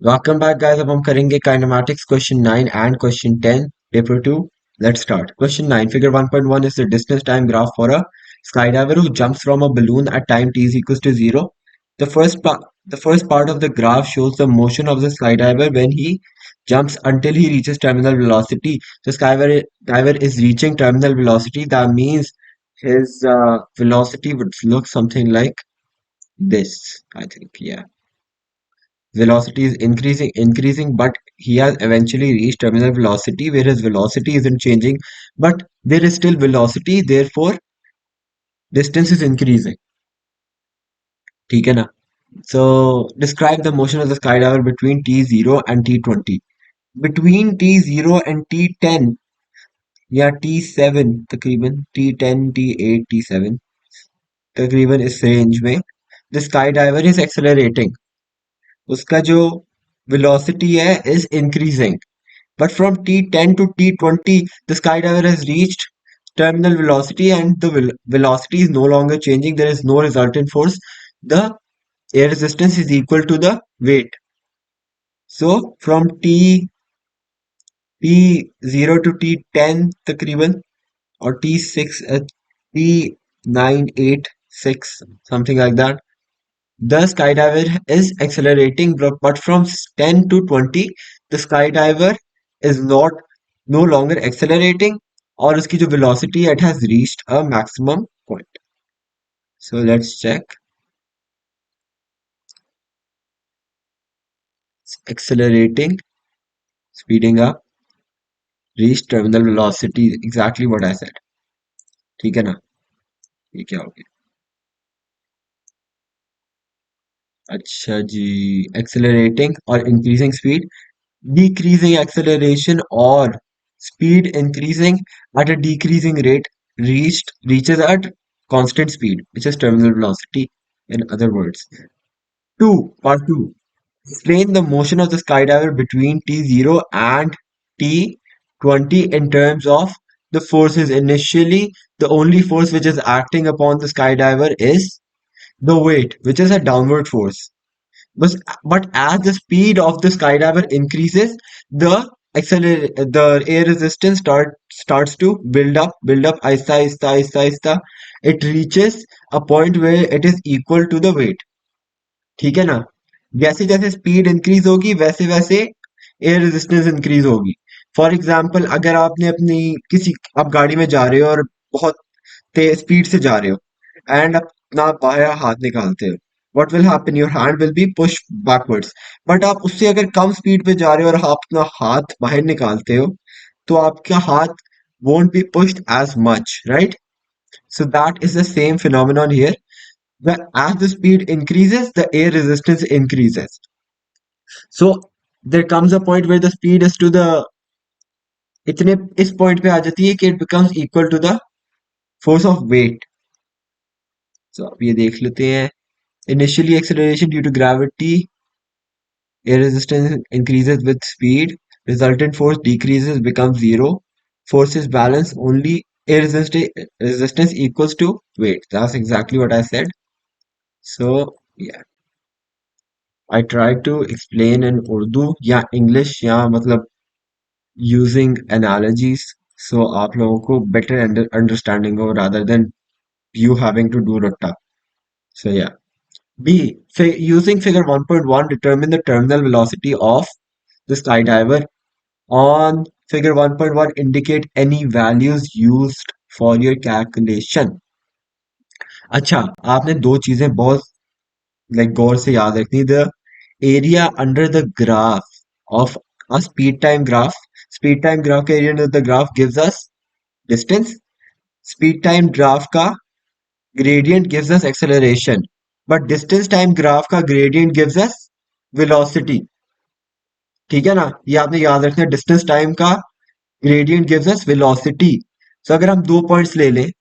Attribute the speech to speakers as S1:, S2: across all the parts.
S1: Welcome back, guys. अब हम करेंगे kinematics question 9 and question 10 paper 2. Let's start. Question 9. Figure 1.1 is the distance time graph for a skydiver who jumps from a balloon at time t is equals to 0. The first part of the graph shows the motion of the skydiver when he jumps until he reaches terminal velocity. The skydiver is reaching terminal velocity. That means his velocity would look something like this, I think. Yeah, velocity is increasing, but he has eventually reached terminal velocity where his velocity isn't changing, but there is still velocity, therefore distance is increasing. ठीक है ना? So describe the motion of the skydiver between t0 and t20. Between t0 and t10 या t7 तकरीबन t10 t8 t7 तकरीबन इस range में the skydiver is accelerating. उसका जो velocity है is increasing. But from T10 to T20, the skydiver has reached terminal velocity and the velocity is no longer changing. There is no resultant force. The air resistance is equal to the weight. So from T0 to T10 तकरीबन or T6 T9 8 6 something like that. The skydiver is accelerating, but from 10 to 20, the skydiver is no longer accelerating, और उसकी जो velocity it has reached a maximum point. So let's check. It's accelerating, speeding up, reach terminal velocity. Exactly what I said. ठीक है ना? ये क्या हो गया? अच्छा जी, accelerating और increasing speed. Decreasing acceleration or speed increasing at a decreasing rate reaches at constant speed, which is terminal velocity in other words. 2. Part 2. Explain the motion of the skydiver between T0 and T20 in terms of the forces. Initially, the only force which is acting upon the skydiver is the weight, which is a downward force. But, but as the speed of the skydiver increases, the air resistance starts to build up, aista, aista, aista, aista. It reaches a point where it is equal to the weight. ठीक है ना? जैसे जैसे speed increase होगी वैसे वैसे air resistance increase होगी. For example, अगर आपने अपनी किसी आप गाड़ी में जा रहे हो और बहुत तेज स्पीड से जा रहे हो एंड अपना बायां हाथ निकालते हो, what will happen? Your hand will be pushed backwards. But आप उससे अगर कम स्पीड पे जा रहे हो और आप अपना हाथ बाहर निकालते हो तो आपका हाथ won't be pushed as much, right? So that is the same phenomenon here. As the speed increases, the air resistance increases. So there comes a point where the speed is to the इतने इस point पे आ जाती है कि it becomes equal to the force of weight. So अब ये देख लेते हैं. Initially acceleration due to gravity, air resistance increases with speed, resultant force decreases, becomes zero. Force is balanced, only resistance equals to weight. That's exactly what I said. So yeah, I tried to explain in Urdu या English या मतलब using analogies, so आप लोगों को better understanding हो rather than you having to do ratta. So yeah. B. Using figure 1.1, determine the terminal velocity of the skydiver. On figure 1.1, indicate any values used for your calculation. अच्छा, आपने दो चीजें बहुत गौर से याद रखनी. The area under the graph of a speed time graph का area under the graph gives us distance. Speed time graph का gradient gives us acceleration, but distance time graph का ग्रेडियंट गिव्स अस वेलोसिटी. ठीक है ना? ये आपने याद रखना है. डिस्टेंस टाइम का gradient gives us velocity. So अगर हम दो पॉइंट्स ले लें,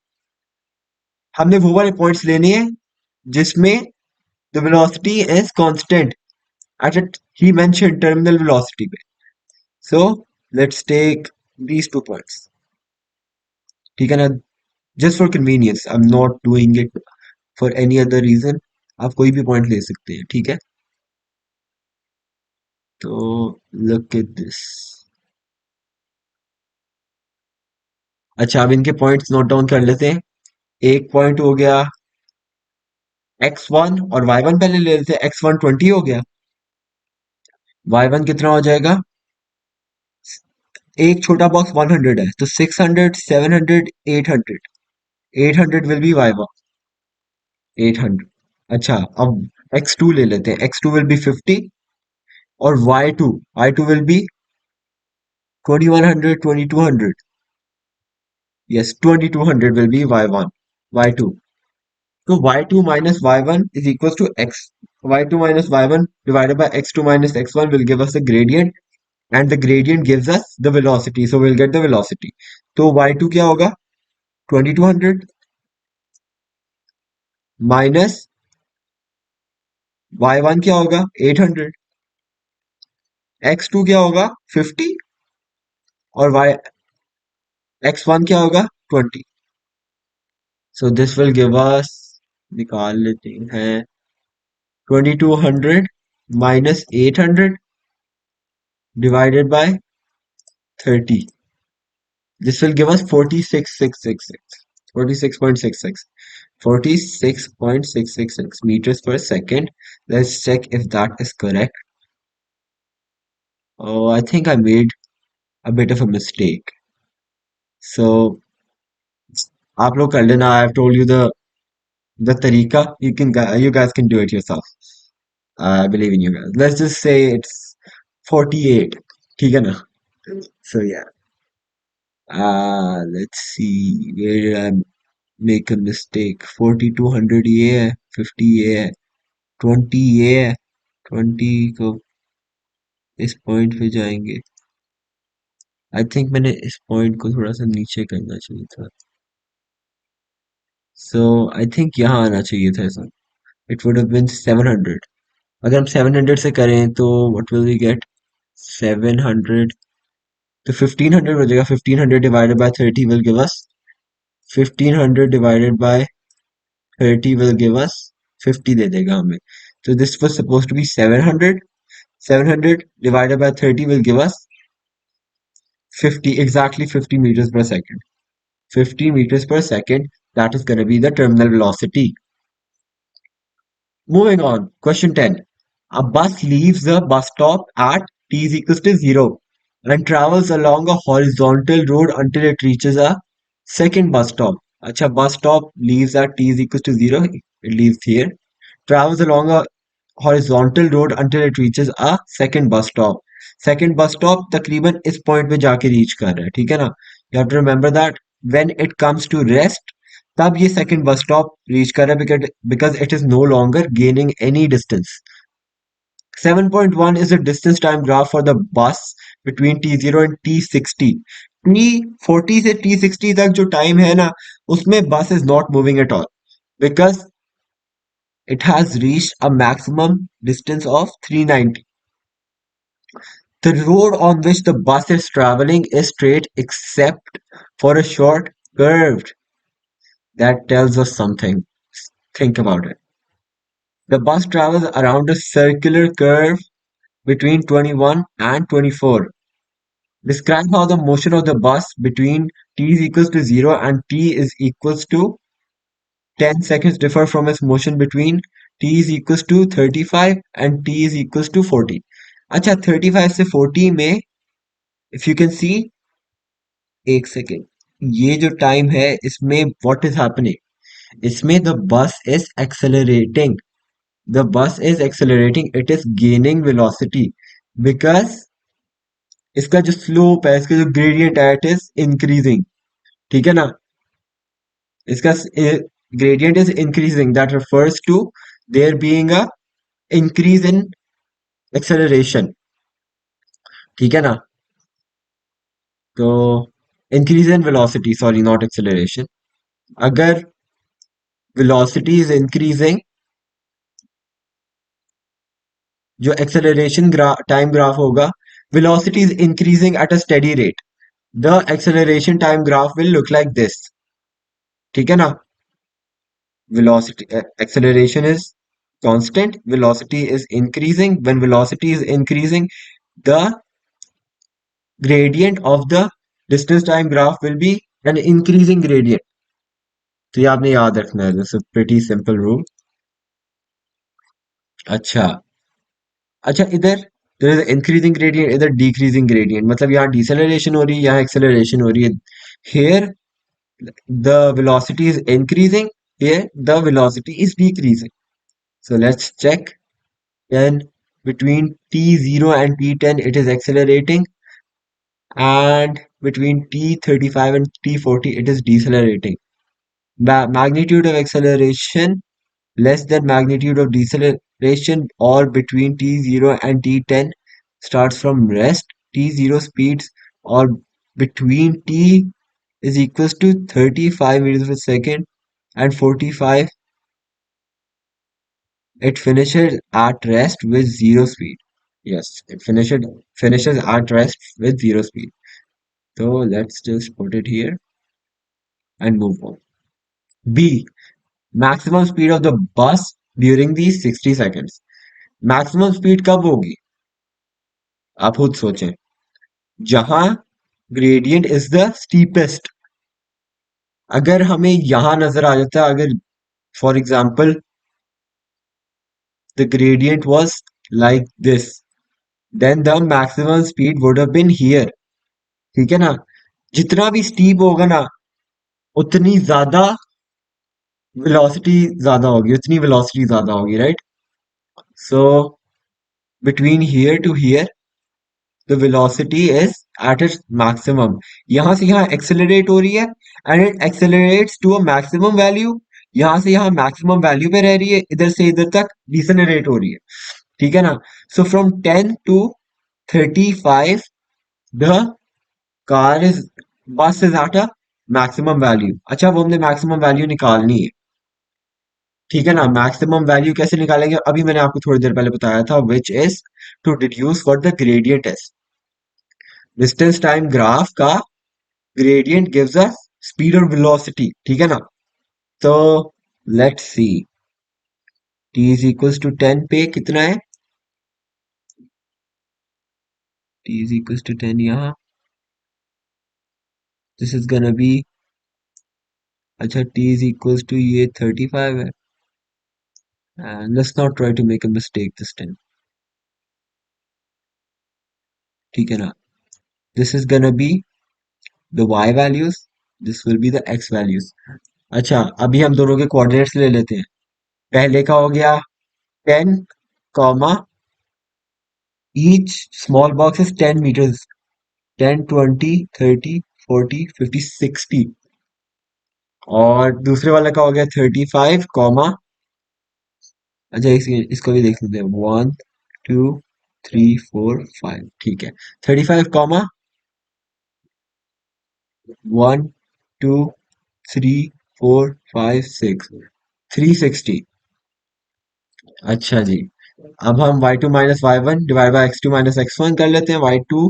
S1: हमने वो वाले पॉइंट्स लेने हैं जिसमें the velocity is constant at it ही मेंशन टर्मिनल वेलोसिटी पे. So let's take these two points. ठीक है ना? Just for convenience, I am not doing it for any other reason. आप कोई भी पॉइंट ले सकते हैं. ठीक है? तो look at this. अच्छा, अब इनके पॉइंट्स नोट डाउन कर लेते हैं। एक पॉइंट हो गया x1, और y1 पहले ले लेते हैं। x1 20 हो गया, y1 कितना हो जाएगा? एक छोटा बॉक्स 100 है, तो 600, 700, 800। 800 विल बी y1। 800। अच्छा, अब x2 ले लेते हैं। x2 विल बी 50, और y2 will be 2100, 2200। Yes, 2200 will be y1, y2। तो y2 minus y1 is equals to x. y2 minus y1 divided by x2 minus x1 will give us the gradient, and the gradient gives us the velocity. So we'll get the velocity. तो y2 क्या होगा? 2200 minus y1 क्या होगा? 800। x2 क्या होगा? 50, और y x1 क्या होगा? 20। So this will give us, निकाल लेते हैं, 2200 minus 800 divided by 30. This will give us 46,666. 46.666. 46.666 meters per second. Let's check if that is correct. Oh, I think I made a bit of a mistake. So, आप लोग कर लेना. I have told you the तरीका. You guys can do it yourself. I believe in you guys. Let's just say it's 48. ठीक है ना? So yeah. Let's see where did I make a mistake. 4200 ये है, 50 ये है, 20 ये है। 20 को इस पॉइंट पे जाएंगे। आई थिंक मैंने इस पॉइंट को थोड़ा सा नीचे करना चाहिए था। सो आई थिंक यहाँ आना चाहिए था ऐसा। It would have been 700। अगर हम 700 से करें तो व्हाट विल वी गेट? 700, तो 1500 हो जाएगा। 1500 divided by 30 will give us 1500 divided by 30 will give us 50 दे देगा हमें। So this was supposed to be 700. 700 divided by 30 will give us 50, exactly 50 meters per second. 50 meters per second, that is going to be the terminal velocity. Moving on, question 10. A bus leaves the bus stop at t is equals to 0 and travels along a horizontal road until it reaches a second bus stop. Acha, bus stop leaves at t is equals to 0. It leaves here. Travels along a horizontal road until it reaches a second bus stop. Second bus stop तकरीबन इस point पे जाके reach कर रहा है, ठीक है ना? You have to remember that when it comes to rest, तब ये second bus stop रीच कर रहा है because it is no longer gaining any distance. 7.1 is the distance time graph for the bus between T0 and T60. T40 से T60 तक जो time है ना, उसमें bus is not moving at all because it has reached a maximum distance of 390. The road on which the bus is traveling is straight except for a short curve. That tells us something. Think about it. The bus travels around a circular curve between 21 and 24. Describe how the motion of the bus between t is equals to 0 and t is equals to 10 seconds differ from its motion between t is equals to 35 and t is equals to 40. अच्छा, 35 से 40 में if you can see, एक second, ये जो time है इसमें what is happening? इसमें the bus is accelerating. The bus is accelerating, it is gaining velocity because इसका जो स्लोप है, इसका जो ग्रेडियंट है, इट इज इंक्रीजिंग. ठीक है ना? इसका gradient is increasing, that refers to there being a increase in acceleration. ठीक है ना? तो increase in velocity, sorry not acceleration. अगर वेलोसिटी इज इंक्रीजिंग, जो एक्सेलरेशन टाइम ग्राफ होगा, velocity is increasing at a steady rate, the acceleration time graph will look like this. ठीक है ना? Velocity acceleration is constant, velocity is increasing. When velocity is increasing, the gradient of the distance time graph will be an increasing gradient. तो ये आपने याद रखना है. This is pretty simple rule. अच्छा. अच्छा, इधर there is इंक्रीजिंग ग्रेडियंट, इधर डिक्रीजिंग ग्रेडियंट, मतलब यहाँ डिसेलरेशन हो रही है, यहाँ एक्सेलरेशन हो रही है. here the velocity is increasing, here the velocity is decreasing. So let's check. Then between t0 and t10 it is accelerating, and between t35 and t40 it is decelerating. Magnitude of acceleration less than magnitude of deceleration, or between t0 and t10 starts from rest. T0 speeds, or between t is equals to 35 meters per second and 45, it finishes at rest with zero speed. Yes, it finishes at rest with zero speed. So let's just put it here and move on. B. Maximum speed of the bus during these 60 seconds. Maximum speed कब होगी? आप खुद सोचें. जहां gradient is the steepest. अगर हमें यहां नजर आ जाता है, अगर for example the gradient was like this, then the maximum speed would have been here. ठीक है ना. जितना भी स्टीप होगा ना, उतनी ज्यादा वेलोसिटी ज्यादा होगी, उतनी वेलोसिटी ज्यादा होगी, right. So between here to here the velocity is at its maximum. यहाँ से यहाँ accelerate हो रही है, and it accelerates to a maximum value. यहाँ से यहाँ maximum value पे रह रही है, इधर से इधर तक decelerate हो रही है. ठीक है ना. So from 10 to 35 the car is bus is at a maximum value. अच्छा, वो हमने maximum value निकालनी है. ठीक है ना. maximum value कैसे निकालेंगे, अभी मैंने आपको थोड़ी देर पहले बताया था, which is to deduce what the gradient is. Distance time graph का ग्रेडियंट गिव्स अस स्पीड और वेलोसिटी. ठीक है ना. तो let's see. t is equals to 10 पे कितना है? t इज इक्वल्स टू 10 यहाँ. This is gonna be. अच्छा, t इज इक्वल्स टू ये 35 है. And let's not try to make a mistake this time. ठीक है ना. This is gonna be the y values, this will be the x values. अच्छा, अभी हम दोनों के कोऑर्डिनेट्स ले लेते हैं. पहले का हो गया 10 comma, each small box is 10 meters. 10, 20, 30, 40, 50, 60. और दूसरे वाला का हो गया 35 कॉमा. अच्छा, इसको भी देख लेते हैं. 1, 2, 3, 4, 5. ठीक है. 35 कॉमा 1, 2, 3, 4, 5, 6. 360. अच्छा जी. अब हम y2 minus y1 divide by x2 minus x1 कर लेते हैं. y2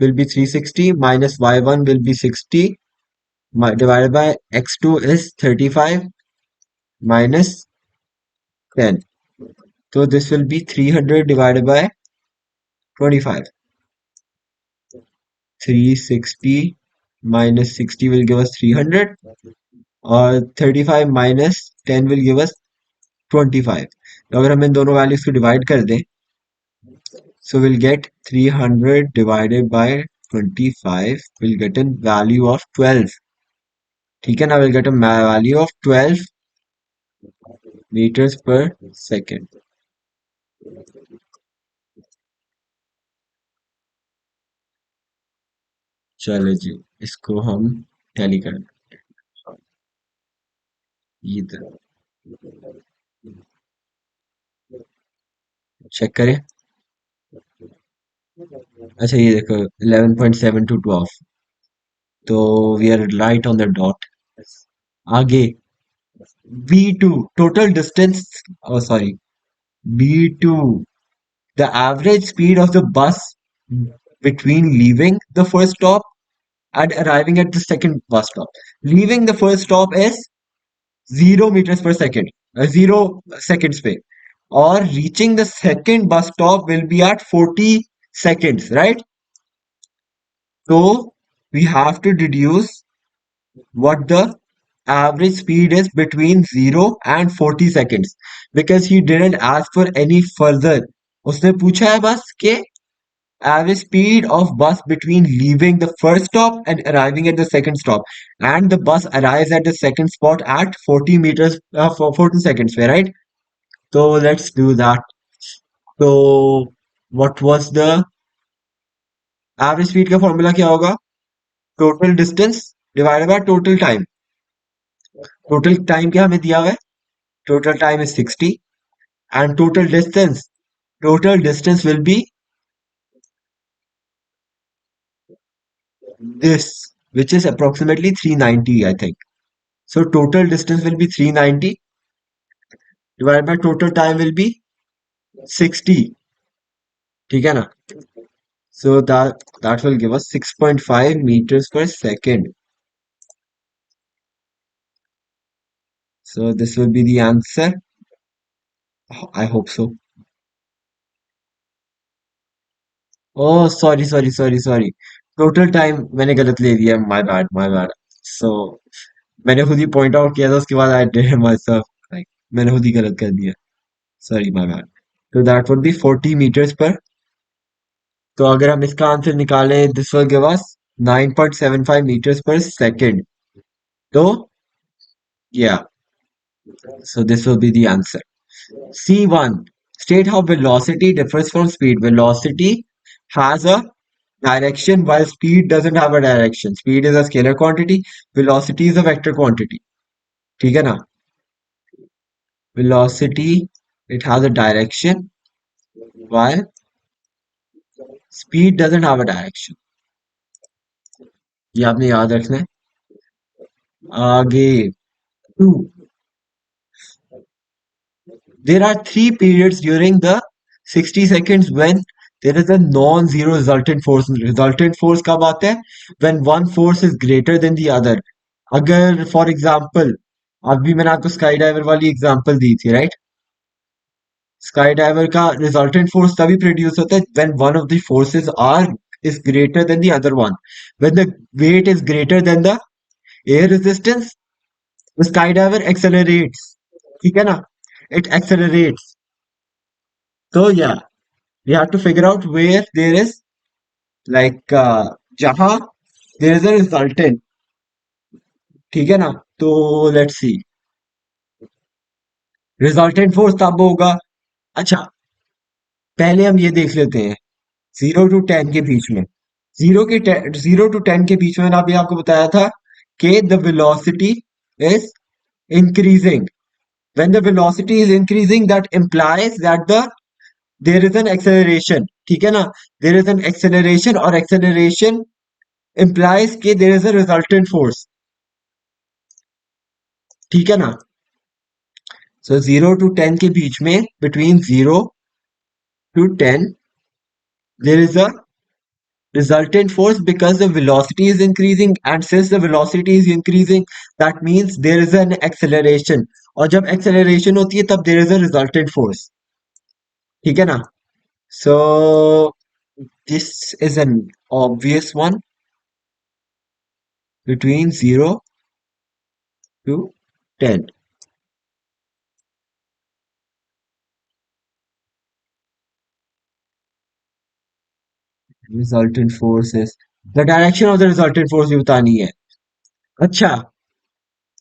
S1: will be 360 minus y1 will be 60 divided by x2 is 35 minus 10. So this will be 300 divided by 25. 360 minus 60 will give us 300, और 35 minus 10 will give us 25. तो अगर हम इन दोनों values को divide कर दें, so we'll get 300 divided by 25 will get a value of 12. ठीक है ना. we'll get a value of 12 meters per second. चलो जी, इसको हम टैली कर इधर चेक करें. अच्छा, ये देखो 11.7 to 12. तो we are right on the dot. आगे B2 total distance, oh sorry, B2 the average speed of the bus between leaving the first stop and arriving at the second bus stop. Leaving the first stop is 0 meters per second, 0 seconds पे, और reaching the second bus stop will be at 40 seconds, right? So we have to deduce what the average speed is between 0 and 40 seconds because he didn't ask for any further. उसने पूछा है बस कि average speed of bus between leaving the first stop and arriving at the second stop, and the bus arrives at the second spot at 40 meters for 40 seconds पे, right? So let's do that. So what was the average speed का formula क्या होगा? Total distance divided by total time. Total time क्या हमें दिया हुआ है? Total time is 60 and total distance will be this, which is approximately 390, I think. So total distance will be 390 divided by total time will be 60. ठीक है ना? So that will give us 6.5 meters per second. So this will be the answer. I hope so. Oh, sorry. Total time मैंने गलत ले लिया. My bad. सो मैंने खुद ही point out किया था, उसके बाद I did myself, like मैंने खुद ही गलत कर दिया. Sorry, my bad. तो that would be 40 meters per. तो अगर हम इसका आंसर निकालें, this will give us 9.75 meters per second. तो yeah, so this will be the answer. C1. State how velocity differs from speed. Velocity has a direction while speed doesn't have a direction. Speed is a scalar quantity. Velocity is a vector quantity. ठीक है ना? Velocity, it has a direction while speed doesn't have a direction. ये आपने याद रखना है. आगे 2. There are three periods during the 60 seconds when there is a non-zero resultant force. Resultant force कब आता है? When one force is greater than the other. अगर फॉर एग्जाम्पल, अभी मैंने आपको स्काई डाइवर वाली एग्जाम्पल दी थी, राइट? स्काई डाइवर का रिजल्टेंट फोर्स तभी प्रोड्यूस होता है when one of the forces are is greater than the other one. When the weight is greater than the air resistance, the skydiver accelerates. ठीक है ना? It accelerates. So yeah, we have to figure out where there is like जहाँ there is a resultant. ठीक है ना? तो let's see. Resultant force तब होगा. अच्छा, पहले हम ये देख लेते हैं 0 to 10 के बीच में. 0 to 10 के बीच में मैंने अभी आपको बताया था कि the velocity is increasing. When the velocity is increasing, that implies that there is an acceleration. ठीक है ना? There is an acceleration, और acceleration implies कि there is a resultant force. ठीक है ना? So 0 to 10 के बीच में, between 0 to 10, there is a resultant force because the velocity is increasing, and since the velocity is increasing, that means there is an acceleration. और जब acceleration होती है तब there is a resultant force. ठीक है ना? So this is an obvious one, between 0 to 10. Resultant force is the direction of the resultant force भी बतानी है. अच्छा,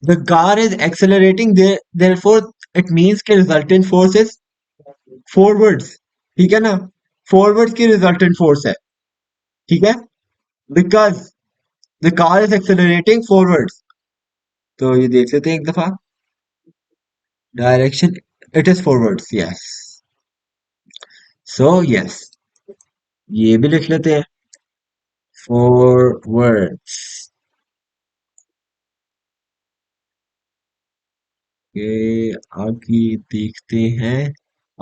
S1: the car is accelerating there, therefore it means कि resultant force is forwards. ठीक है ना? Forwards की resultant force है. ठीक है? Because the car is accelerating forwards. तो ये देख लेते हैं एक दफा. Direction, it is forwards. Yes. So yes, ये भी लिख लेते हैं. Forwards. ये आगे देखते हैं.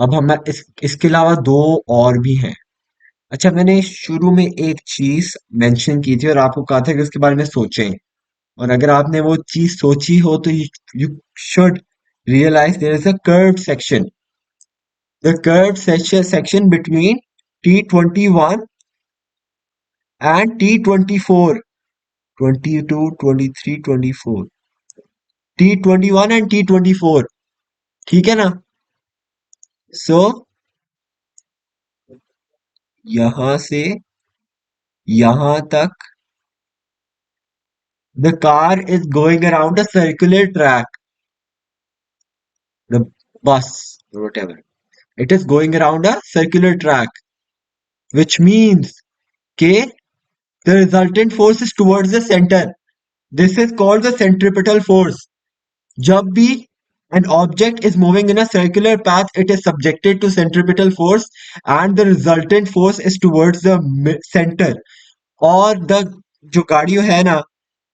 S1: अब हम इसके अलावा दो और भी हैं. अच्छा, मैंने शुरू में एक चीज मेंशन की थी और आपको कहा था कि उसके बारे में सोचें. और अगर आपने वो चीज सोची हो तो you should realize there is a curved section. The curved section between T21 and T24, 22, 23, 24, T21 and T24, ठीक है ना? सो यहां से यहां तक the car is going around a circular track, the bus or whatever. It is going around a circular track, which means K, the resultant force is towards the center. This is called the centripetal force. जब भी an object is moving in a circular path, it is subjected to centripetal force and the resultant force is towards the center. और the जो गाड़ी है ना,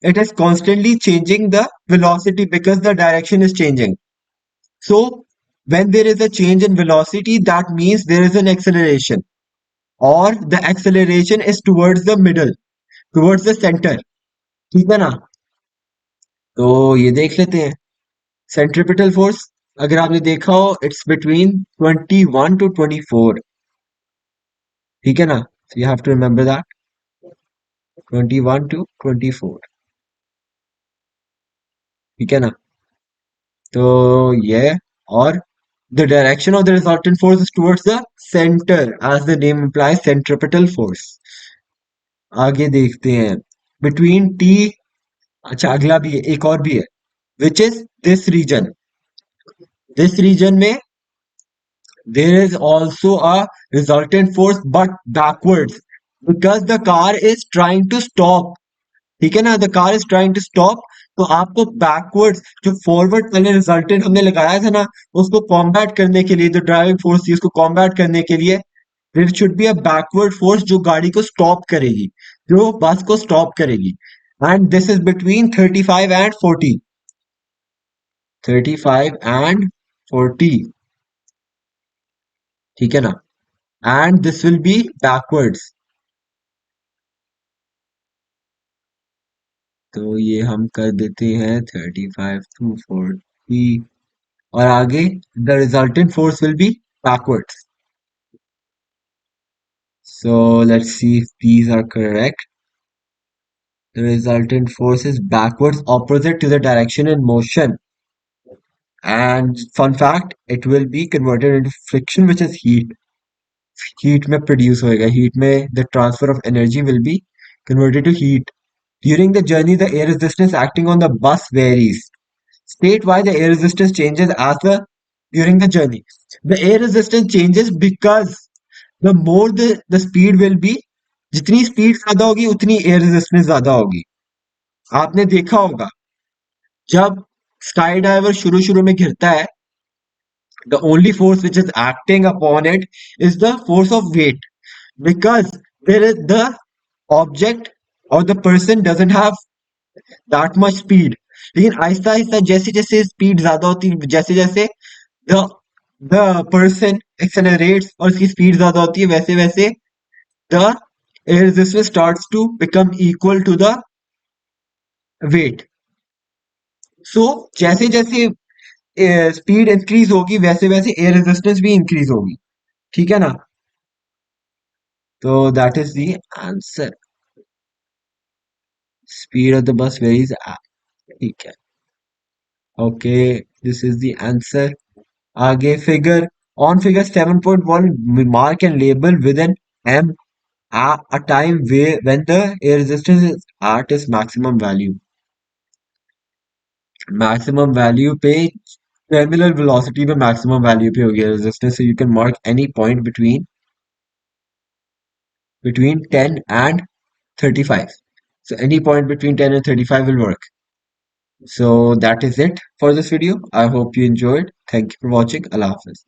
S1: it is constantly changing the velocity because the direction is changing. So when there is a change in velocity, that means there is an acceleration, or the acceleration is towards the middle, towards the center. ठीक है ना? तो ये देख लेते हैं. Centripetal force अगर आपने देखा हो, इट्स बिटवीन 21 to 24. ठीक है ना? So you have to remember that, 21 to 24. ठीक है ना? तो ये, और the direction of the resultant force is towards the center, as the name implies, centripetal force. आगे देखते हैं. बिटवीन टी, अच्छा अगला भी है, एक और भी है, which is this region. This region में there is also a resultant force but backwards, because the car is trying to stop. ठीक है ना? The car is trying to stop. तो आपको backwards, जो forward पहले resultant हमने लगाया था ना, उसको combat करने के लिए, जो driving force थी उसको combat करने के लिए, there should be a backward force जो गाड़ी को stop करेगी, जो बस को stop करेगी. And this is between 35 and 40. 35 and 40. ठीक है ना? And this will be backwards. तो ये हम कर देते हैं 35 to 40, और आगे the resultant force will be backwards. So let's see if these are correct. The resultant force is backwards, opposite to the direction in motion. And fun fact, it will be converted into friction, which is heat. Heat में produce होएगा. Heat में the transfer of energy will be converted to heat. During the journey, the air resistance acting on the bus varies. State why the air resistance changes as the during the journey. The air resistance changes because the more the speed will be, जितनी speed ज्यादा होगी उतनी air resistance ज्यादा होगी. आपने देखा होगा, जब स्काई डाइवर शुरू शुरू में गिरता है, the only force which is acting upon it is the force of weight, because there is the object or the person doesn't have that much speed. लेकिन आहिस्ता आहिस्ता जैसे जैसे स्पीड ज्यादा होती, जैसे जैसे the the person accelerates और उसकी speed ज्यादा होती है, वैसे वैसे the air resistance starts to become equal to the weight. So जैसे जैसे स्पीड इंक्रीज होगी, वैसे वैसे एयर रेजिस्टेंस भी इंक्रीज होगी. ठीक है ना? तो that is the answer. Speed of the bus varies. ठीक है. Okay, this is the answer. आगे figure, on figure 7.1, mark and label with an M a time where when the air resistance is at its maximum value. Maximum value पे terminal velocity पे maximum value पे होगी resistance, so you can mark any point between 10 and 35. So any point between 10 and 35 will work. So that is it for this video. I hope you enjoyed. Thank you for watching. Allah Hafiz.